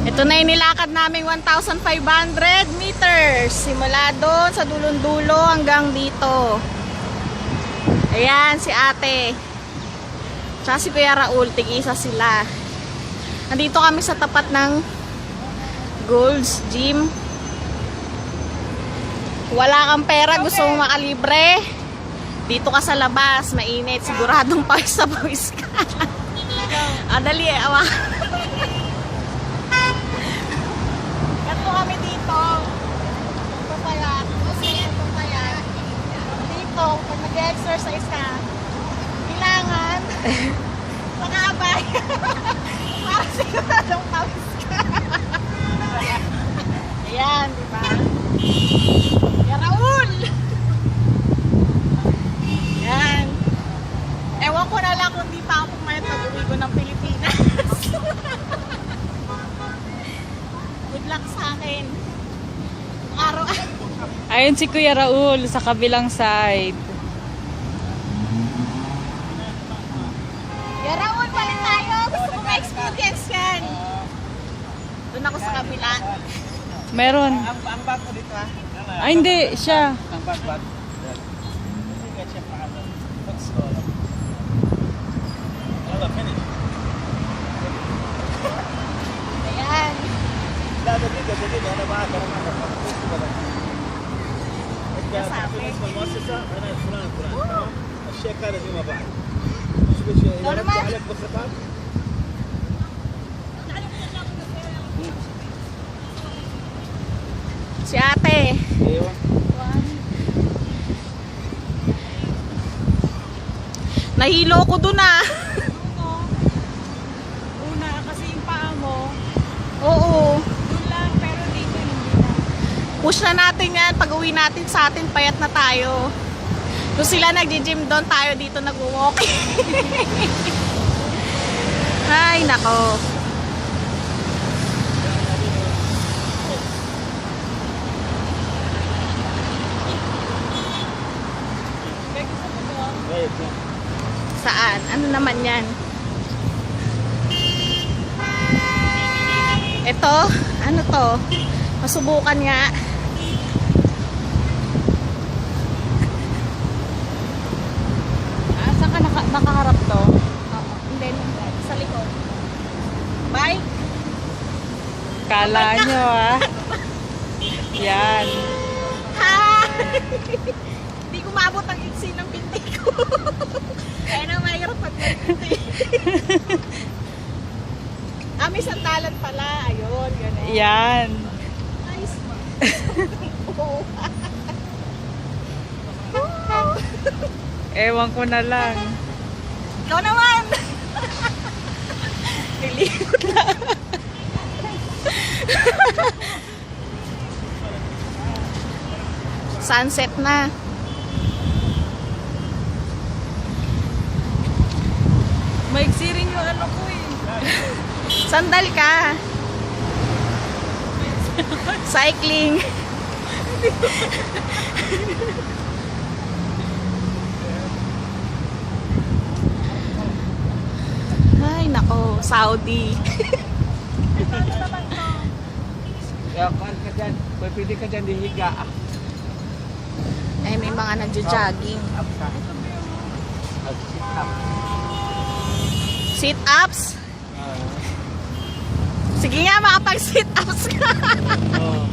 Ito na yung nilakad naming 1,500 meters. Simula doon sa dulong-dulo hanggang dito. Ayan, si ate. Tsaka si Kuya Raul, tig-isa sila. Nandito kami sa tapat ng Gold's Gym. Wala kang pera, gusto mong makalibre, dito ka sa labas, mainit, siguradong pawis na pawis ka. Dali, awa. Ganto kami dito. Ito kaya, ito kaya. Dito, pag nag-exercise ka, kailangan makabay. Para siguradong pawis ka. Ayan, diba? Ya Raul! Yan. Ewan ko na lang kung di pa ako pumayat pag-uwi ko ng Pilipinas. Good luck sa akin. Araw. Ayun si Kuya Raul sa kabilang side. Ya Raul, balik tayo. Gusto ko ma-experience yan. Doon ako sa kabila. Meron. Ang bag mo dito ha? Ay, hindi. Siya. Ang bag. Sige, siya pa ka. Finish. Ayan. Dito, dito. Ano ba? المؤسسة أنا فلان الشيء كان فيما بعد إذا رد عليك بالخطاب Si ate. أيوه Nahilo ko dun ah. Una, kasi yung paa mo, Oo. doon lang, pero dito hindi na. Push na natin yan. Pag uwi natin sa atin, payat na tayo. Kung sila nag-gym doon, tayo dito nag-walking. Ay, nako. Saan? Ano naman yan? Ito? Ano to? Masubukan nga. Saan ka nakaharap to? Oo. Hindi, sa likod. Bye! Kala nyo ah. Yan. Hi! Hindi ko maabot ang iksi ng binti ko. Kaya na mahirap pag-binti. May sandalan pala. Ayun, gano'n. Yan. Nice. Oo. Ewan ko na lang. Ikaw naman! Nilikot lang. Sunset na. Maiksi rin yung ano ko eh. Sandal ka. Cycling. Ay, nako. Saudi. Kaya kuhan ka dyan. Pwede ka dyan dihiga. Ay, may mga nagjo-jogging. Up ka. Up. Sit-ups? Sige nga, makapag-sit-ups ka. Oh.